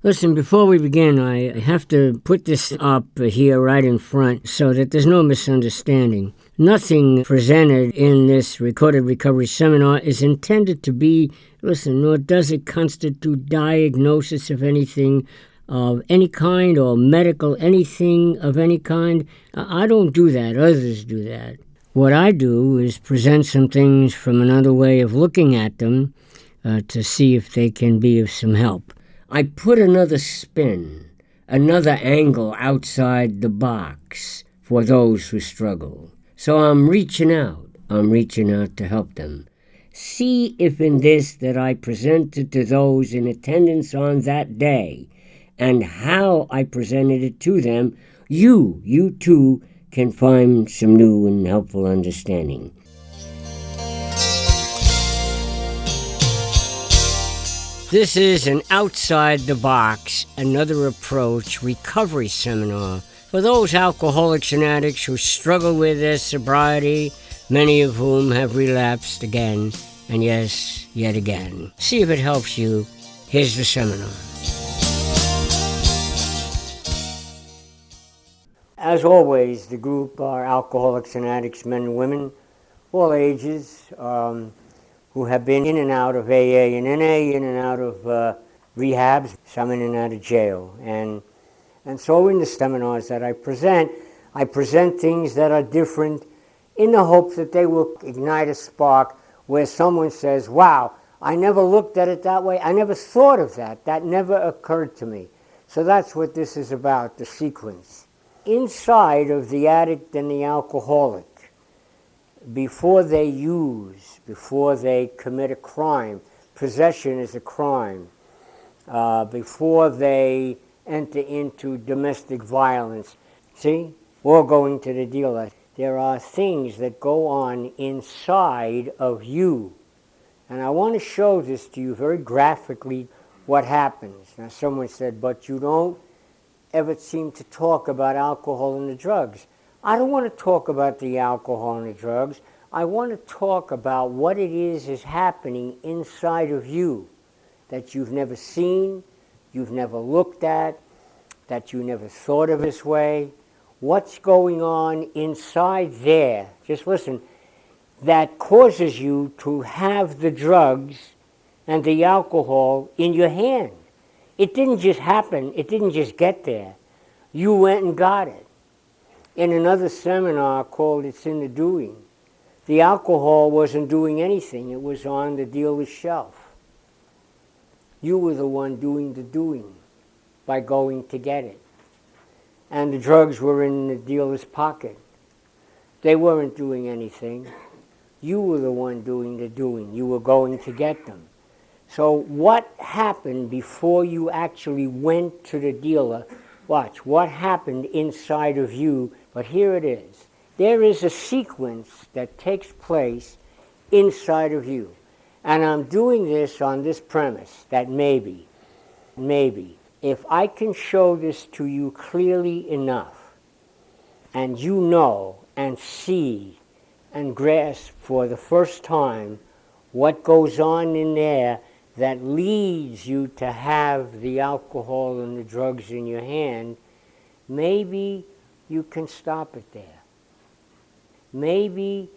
Listen, before we begin, I have to put this up here right in front so that there's no misunderstanding. Nothing presented in this recorded recovery seminar is intended to be, listen, nor does it constitute diagnosis of anything of any kind or medical anything of any kind. I don't do that. Others do that. What I do is present some things from another way of looking at them to see if they can be of some help. I put another spin, another angle outside the box for those who struggle. So I'm reaching out. I'm reaching out to help them. See if in this that I presented to those in attendance on that day and how I presented it to them, you too can find some new and helpful understanding. This is an outside-the-box, another approach recovery seminar for those alcoholics and addicts who struggle with their sobriety, many of whom have relapsed again, and yes, yet again. See if it helps you. Here's the seminar. As always, the group are alcoholics and addicts, men and women, all ages, who have been in and out of AA and NA, in and out of rehabs, some in and out of jail. And so in the seminars that I present things that are different in the hope that they will ignite a spark where someone says, wow, I never looked at it that way. I never thought of that. That never occurred to me. So that's what this is about, the sequence. Inside of the addict and the alcoholic, before they use, before they commit a crime, possession is a crime, before they enter into domestic violence, see, or going to the dealer, there are things that go on inside of you. And I want to show this to you very graphically, what happens. Now someone said, but you don't ever seem to talk about alcohol and the drugs. I don't want to talk about the alcohol and the drugs. I want to talk about what it is happening inside of you that you've never seen, you've never looked at, that you never thought of this way. What's going on inside there, just listen, that causes you to have the drugs and the alcohol in your hand. It didn't just happen. It didn't just get there. You went and got it. In another seminar called It's in the Doing, the alcohol wasn't doing anything. It was on the dealer's shelf. You were the one doing the doing by going to get it. And the drugs were in the dealer's pocket. They weren't doing anything. You were the one doing the doing. You were going to get them. So what happened before you actually went to the dealer? Watch, what happened inside of you? But here it is. There is a sequence that takes place inside of you. And I'm doing this on this premise that maybe, if I can show this to you clearly enough, and you know and see and grasp for the first time what goes on in there that leads you to have the alcohol and the drugs in your hand, maybe you can stop it there. Maybe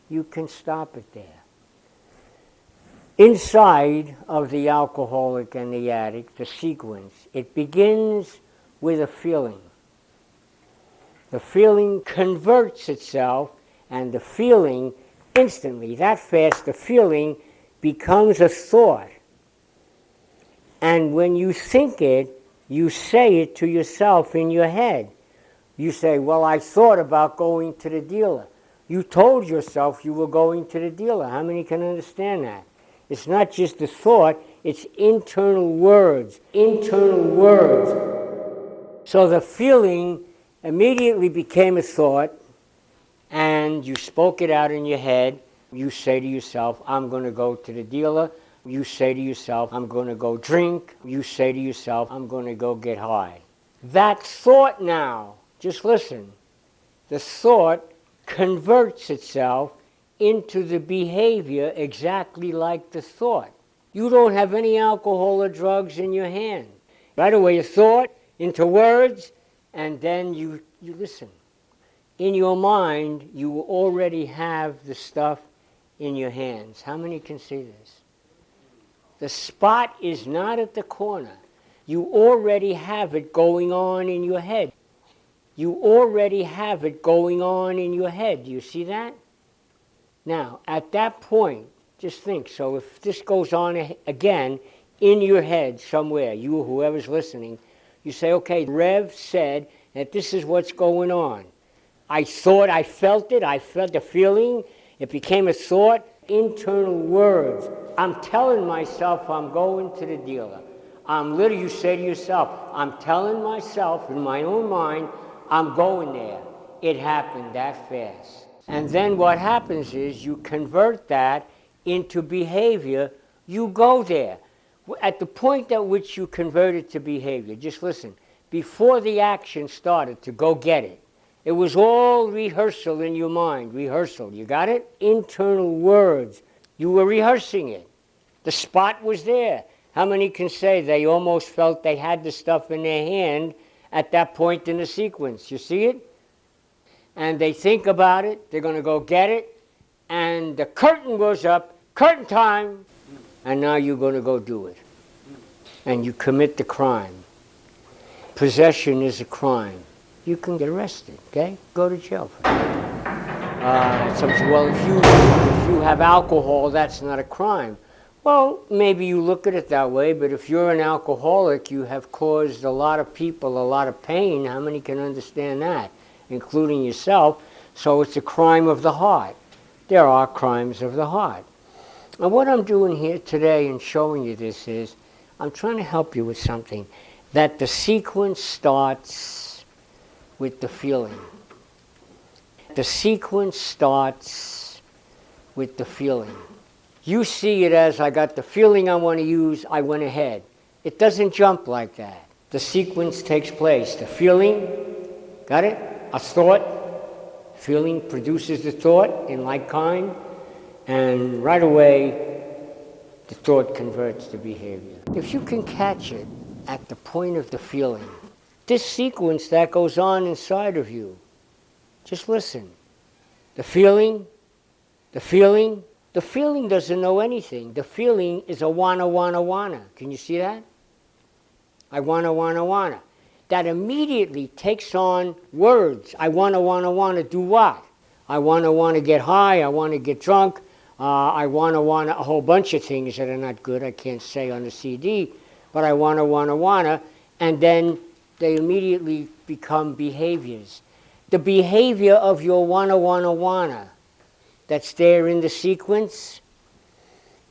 you can stop it there. Inside of the alcoholic and the addict, the sequence, it begins with a feeling. The feeling converts itself, and the feeling instantly, that fast, the feeling becomes a thought. And when you think it, you say it to yourself in your head. You say, well, I thought about going to the dealer. You told yourself you were going to the dealer. How many can understand that? It's not just a thought, it's internal words. Internal words. So the feeling immediately became a thought, and you spoke it out in your head. You say to yourself, I'm going to go to the dealer. You say to yourself, I'm going to go drink. You say to yourself, I'm going to go get high. That thought now, just listen, the thought converts itself into the behavior exactly like the thought. You don't have any alcohol or drugs in your hand. Right away, a thought into words, and then you listen. In your mind, you already have the stuff in your hands. How many can see this? The spot is not at the corner. You already have it going on in your head. You already have it going on in your head. Do you see that? Now, at that point, just think, so if this goes on again in your head somewhere, you, whoever's listening, you say, okay, Rev said that this is what's going on. I thought I felt it, I felt the feeling, it became a thought, internal words. I'm telling myself I'm going to the dealer. You say to yourself, I'm telling myself in my own mind, I'm going there. It happened that fast. And then what happens is you convert that into behavior, you go there. At the point at which you convert it to behavior, just listen, before the action started to go get it, it was all rehearsal in your mind, rehearsal, you got it? Internal words, you were rehearsing it. The spot was there. How many can say they almost felt they had the stuff in their hand at that point in the sequence? You see it? And they think about it, they're going to go get it, and the curtain goes up, curtain time, and now you're going to go do it. And you commit the crime. Possession is a crime. You can get arrested, okay? Go to jail for that. Some say, well, if you have alcohol, that's not a crime. Well, maybe you look at it that way, but if you're an alcoholic, you have caused a lot of people a lot of pain. How many can understand that? Including yourself. So it's a crime of the heart. There are crimes of the heart. And what I'm doing here today and showing you this is, I'm trying to help you with something, that the sequence starts with the feeling. The sequence starts with the feeling. You see it as, I got the feeling I want to use, I went ahead. It doesn't jump like that. The sequence takes place. The feeling, got it? A thought, feeling produces the thought in like kind, and right away the thought converts to behavior. If you can catch it at the point of the feeling, this sequence that goes on inside of you, just listen. The feeling doesn't know anything. The feeling is a wanna. Can you see that? I wanna. That immediately takes on words. I wanna do what? I wanna get high, I wanna get drunk, I wanna a whole bunch of things that are not good, I can't say on the CD, but I wanna, and then they immediately become behaviors. The behavior of your wanna, that's there in the sequence,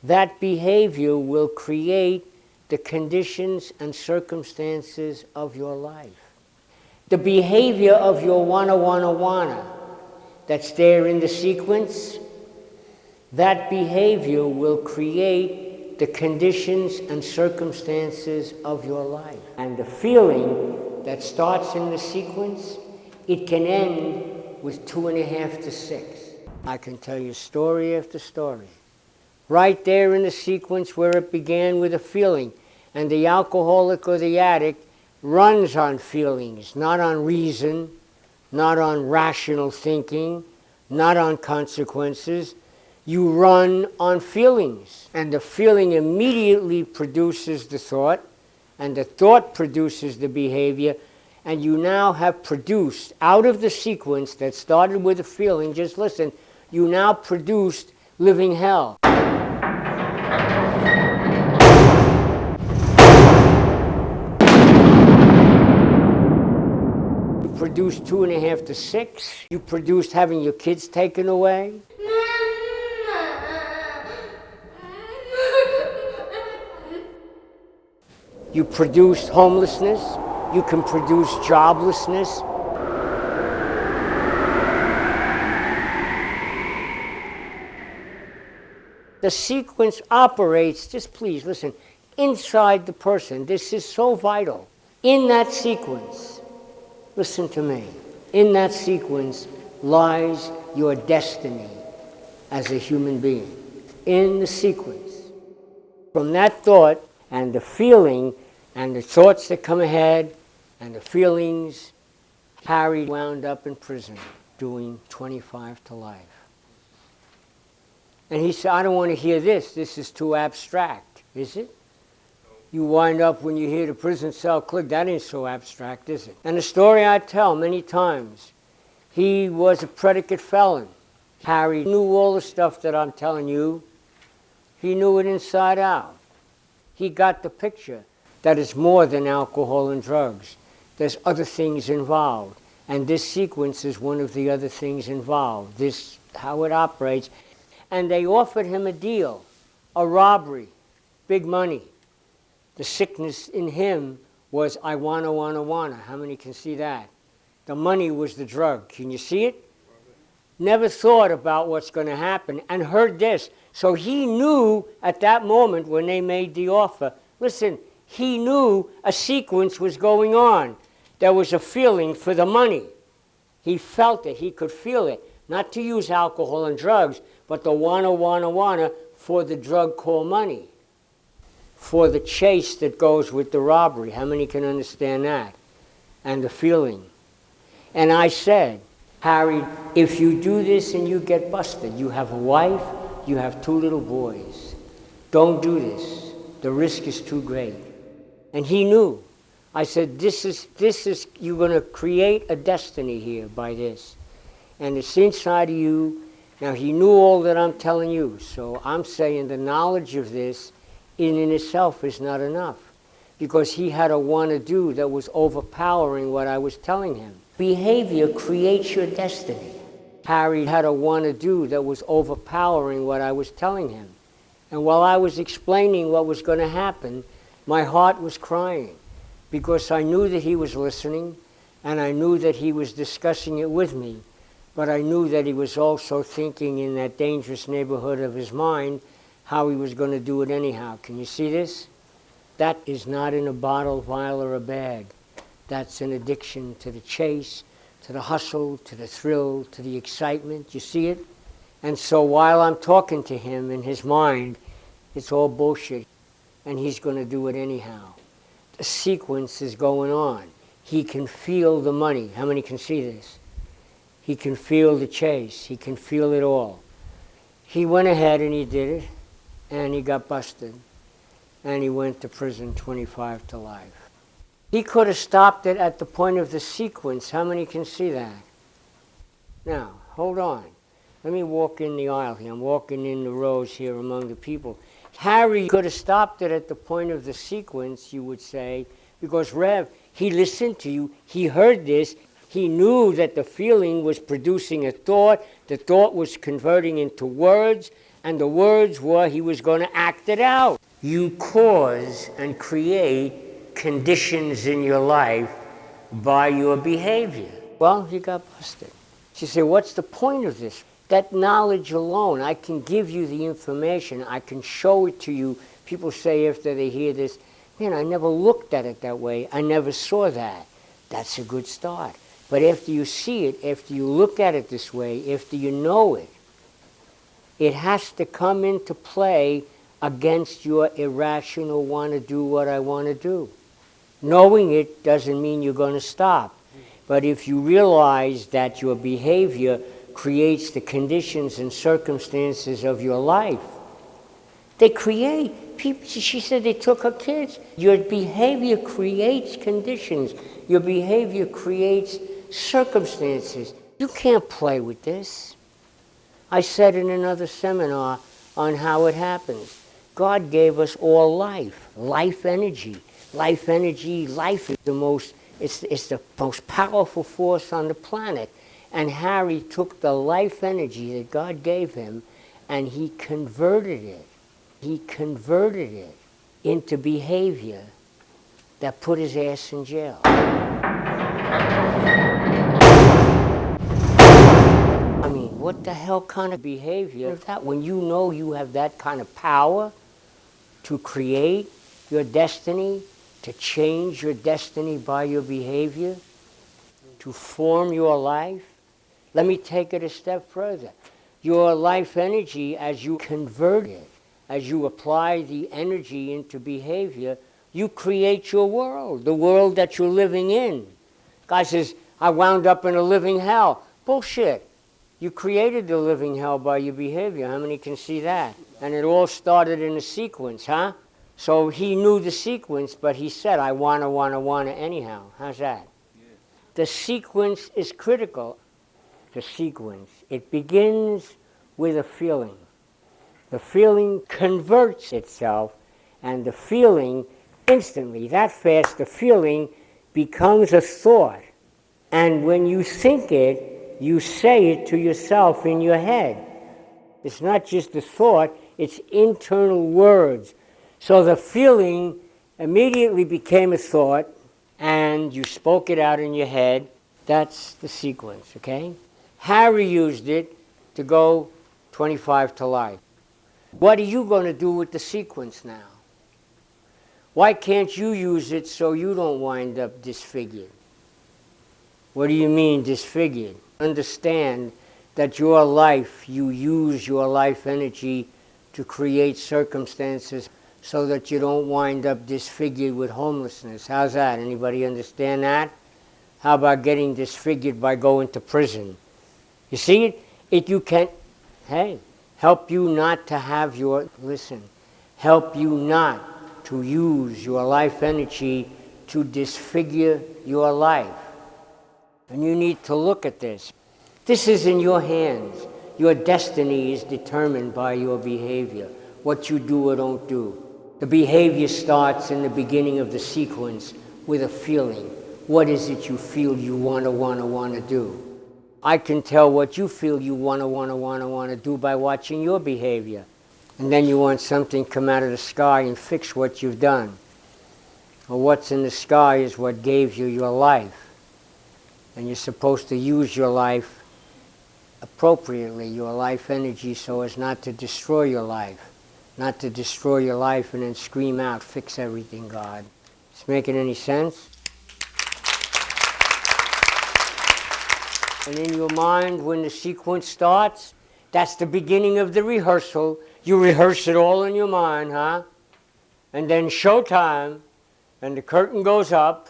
that behavior will create the conditions and circumstances of your life. The behavior of your wanna, that's there in the sequence, that behavior will create the conditions and circumstances of your life. And the feeling that starts in the sequence, it can end with 2.5 to 6. I can tell you story after story. Right there in the sequence where it began with a feeling, and the alcoholic or the addict runs on feelings, not on reason, not on rational thinking, not on consequences. You run on feelings, and the feeling immediately produces the thought, and the thought produces the behavior, and you now have produced, out of the sequence that started with a feeling, just listen, you now produced living hell. You produced 2.5 to 6. You produced having your kids taken away. You produced homelessness. You can produce joblessness. The sequence operates, just please listen, inside the person. This is so vital. In that sequence, listen to me, in that sequence lies your destiny as a human being. In the sequence. From that thought and the feeling and the thoughts that come ahead and the feelings, Harry wound up in prison doing 25 to life. And he said, I don't want to hear this. This is too abstract. Is it? You wind up when you hear the prison cell click. That ain't so abstract, is it? And the story I tell many times, he was a predicate felon. Harry knew all the stuff that I'm telling you. He knew it inside out. He got the picture that it's more than alcohol and drugs. There's other things involved. And this sequence is one of the other things involved. This, how it operates. And they offered him a deal, a robbery, big money. The sickness in him was, I wanna. How many can see that? The money was the drug. Can you see it? Never thought about what's going to happen and heard this. So he knew at that moment when they made the offer, listen, he knew a sequence was going on. There was a feeling for the money. He felt it. He could feel it. Not to use alcohol and drugs, but the wanna for the drug called money. For the chase that goes with the robbery. How many can understand that? And the feeling. And I said, Harry, if you do this and you get busted, you have a wife, you have 2 little boys. Don't do this. The risk is too great. And he knew. I said, this is, you're going to create a destiny here by this. And it's inside of you. Now, he knew all that I'm telling you. So I'm saying the knowledge of this in itself is not enough. Because he had a want-to-do that was overpowering what I was telling him. Behavior creates your destiny. Harry had a want-to-do that was overpowering what I was telling him. And while I was explaining what was going to happen, my heart was crying. Because I knew that he was listening, and I knew that he was discussing it with me. But I knew that he was also thinking in that dangerous neighborhood of his mind how he was going to do it anyhow. Can you see this? That is not in a bottle, vial, or a bag. That's an addiction to the chase, to the hustle, to the thrill, to the excitement. You see it? And so while I'm talking to him in his mind, it's all bullshit. And he's going to do it anyhow. The sequence is going on. He can feel the money. How many can see this? He can feel the chase. He can feel it all. He went ahead and he did it, and he got busted. And he went to prison 25 to life. He could have stopped it at the point of the sequence. How many can see that? Now, hold on. Let me walk in the aisle here. I'm walking in the rows here among the people. Harry could have stopped it at the point of the sequence, you would say, because Rev, he listened to you. He heard this. He knew that the feeling was producing a thought. The thought was converting into words, and the words were he was going to act it out. You cause and create conditions in your life by your behavior. Well, he got busted. She said, what's the point of this? That knowledge alone, I can give you the information. I can show it to you. People say after they hear this, man, I never looked at it that way. I never saw that. That's a good start. But after you see it, after you look at it this way, after you know it, it has to come into play against your irrational want to do what I want to do. Knowing it doesn't mean you're going to stop. But if you realize that your behavior creates the conditions and circumstances of your life, they create. People, she said they took her kids. Your behavior creates conditions. Your behavior creates circumstances. You can't play with this. I said in another seminar on how it happens. God gave us all life energy. Life energy, life is the most, it's the most powerful force on the planet. And Harry took the life energy that God gave him and he converted it. He converted it into behavior that put his ass in jail. I mean, what the hell kind of behavior is that when you know you have that kind of power to create your destiny, to change your destiny by your behavior, to form your life? Let me take it a step further. Your life energy, as you convert it, as you apply the energy into behavior, you create your world, the world that you're living in. Guy says, I wound up in a living hell. Bullshit. You created the living hell by your behavior. How many can see that? And it all started in a sequence, huh? So he knew the sequence, but he said, I wanna anyhow. How's that? Yeah. The sequence is critical. The sequence. It begins with a feeling. The feeling converts itself, and the feeling instantly, that fast, the feeling becomes a thought. And when you think it, you say it to yourself in your head. It's not just a thought, it's internal words. So the feeling immediately became a thought, and you spoke it out in your head. That's the sequence, okay? Harry used it to go 25 to life. What are you going to do with the sequence now? Why can't you use it so you don't wind up disfigured? What do you mean disfigured? Understand that your life, you use your life energy to create circumstances so that you don't wind up disfigured with homelessness. How's that? Anybody understand that? How about getting disfigured by going to prison? You see it? You can, help you not to have your, help you not to use your life energy to disfigure your life. And you need to look at this. This is in your hands. Your destiny is determined by your behavior, what you do or don't do. The behavior starts in the beginning of the sequence with a feeling. What is it you feel you want to do? I can tell what you feel you want to do by watching your behavior. And then you want something to come out of the sky and fix what you've done. Or what's in the sky is what gave you your life. And you're supposed to use your life appropriately, your life energy, so as not to destroy your life. Not to destroy your life and then scream out, fix everything, God. Is making any sense? And in your mind, when the sequence starts, that's the beginning of the rehearsal. You rehearse it all in your mind, huh? And then showtime, and the curtain goes up,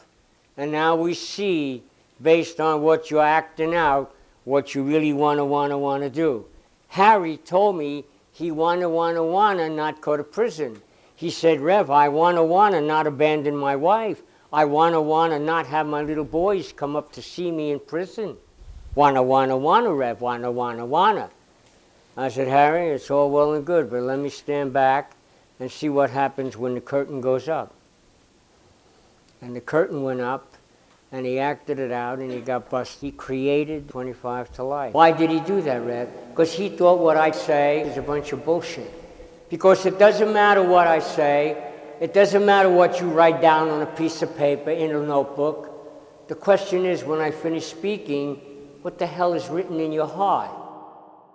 and now we see, based on what you're acting out, what you really want to do. Harry told me he want to not go to prison. He said, Rev, I want to not abandon my wife. I want to not have my little boys come up to see me in prison. Wanna, Rev, wanna. I said, Harry, it's all well and good, but let me stand back and see what happens when the curtain goes up. And the curtain went up, and he acted it out, and he got busted. He created 25 to life. Why did he do that, Rev? Because he thought what I say is a bunch of bullshit. Because it doesn't matter what I say. It doesn't matter what you write down on a piece of paper in a notebook. The question is, when I finish speaking, what the hell is written in your heart?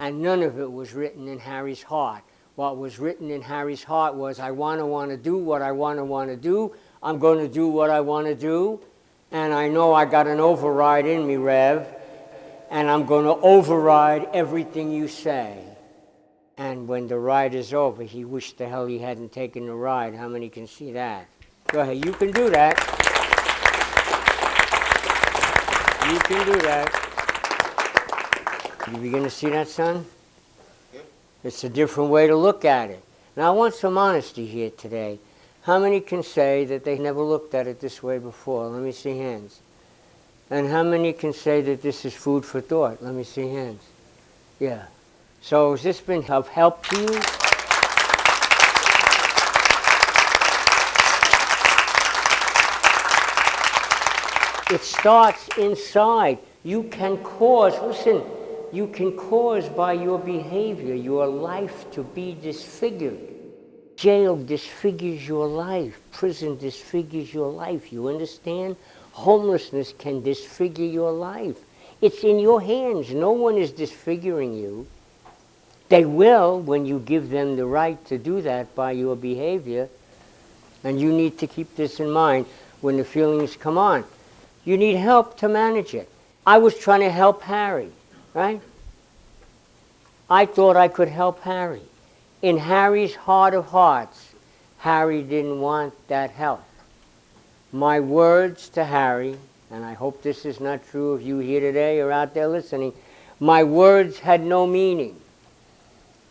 And none of it was written in Harry's heart. What was written in Harry's heart was, I want to do what I want to do. I'm going to do what I want to do. And I know I got an override in me, Rev, and I'm going to override everything you say. And when the ride is over, he wished the hell he hadn't taken the ride. How many can see that? Go ahead, you can do that. You can do that. You begin to see that, son? It's a different way to look at it. Now, I want some honesty here today. How many can say that they never looked at it this way before? Let me see hands. And how many can say that this is food for thought? Let me see hands. Yeah. So has this been of help to you? It starts inside. You can cause, you can cause by your behavior your life to be disfigured. Jail disfigures your life. Prison disfigures your life. You understand? Homelessness can disfigure your life. It's in your hands. No one is disfiguring you. They will when you give them the right to do that by your behavior. And you need to keep this in mind when the feelings come on. You need help to manage it. I was trying to help Harry, right? I thought I could help Harry. In Harry's heart of hearts, Harry didn't want that help. My words to Harry, and I hope this is not true of you here today or out there listening, my words had no meaning.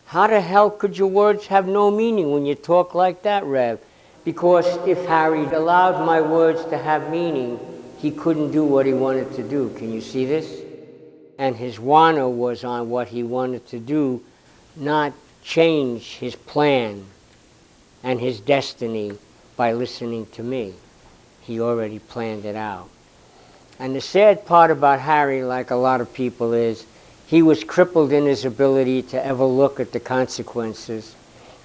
How the hell could your words have no meaning when you talk like that, Rev? Because if Harry allowed my words to have meaning, he couldn't do what he wanted to do. Can you see this? And his wanna was on what he wanted to do, not change his plan and his destiny by listening to me. He already planned it out. And the sad part about Harry, like a lot of people, is he was crippled in his ability to ever look at the consequences,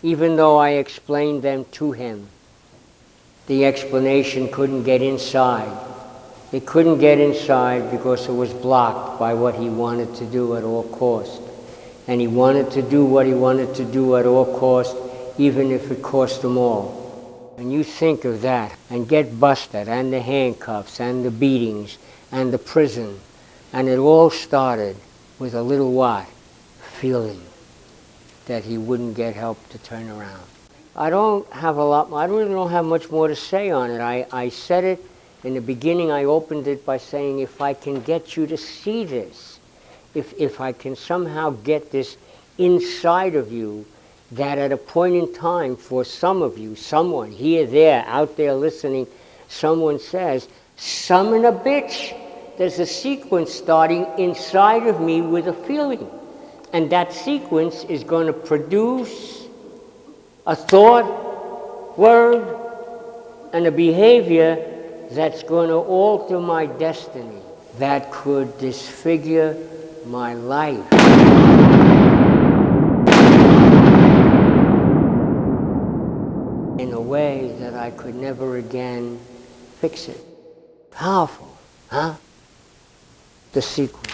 even though I explained them to him. The explanation couldn't get inside. It couldn't get inside because it was blocked by what he wanted to do at all cost. And he wanted to do what he wanted to do at all cost, even if it cost him all. And you think of that, and get busted, and the handcuffs, and the beatings, and the prison. And it all started with a little what? Feeling that he wouldn't get help to turn around. I really don't have much more to say on it. I said it in the beginning. I opened it by saying, if I can get you to see this, if I can somehow get this inside of you, that at a point in time for some of you, someone here, there, out there listening, someone says, summon a bitch. There's a sequence starting inside of me with a feeling. And that sequence is going to produce a thought, word, and a behavior that's going to alter my destiny, that could disfigure my life. In a way that I could never again fix it. Powerful, huh? The sequence.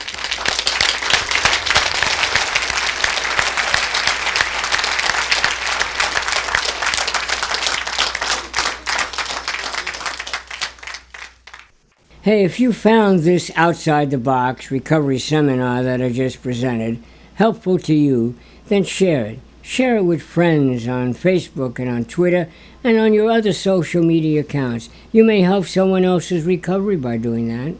Hey, if you found this outside-the-box recovery seminar that I just presented helpful to you, then share it. Share it with friends on Facebook and on Twitter and on your other social media accounts. You may help someone else's recovery by doing that.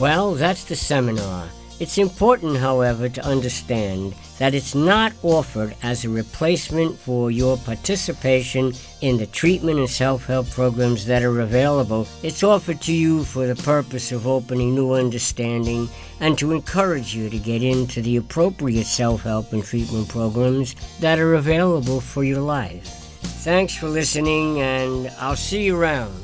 Well, that's the seminar. It's important, however, to understand that it's not offered as a replacement for your participation in the treatment and self-help programs that are available. It's offered to you for the purpose of opening new understanding and to encourage you to get into the appropriate self-help and treatment programs that are available for your life. Thanks for listening, and I'll see you around.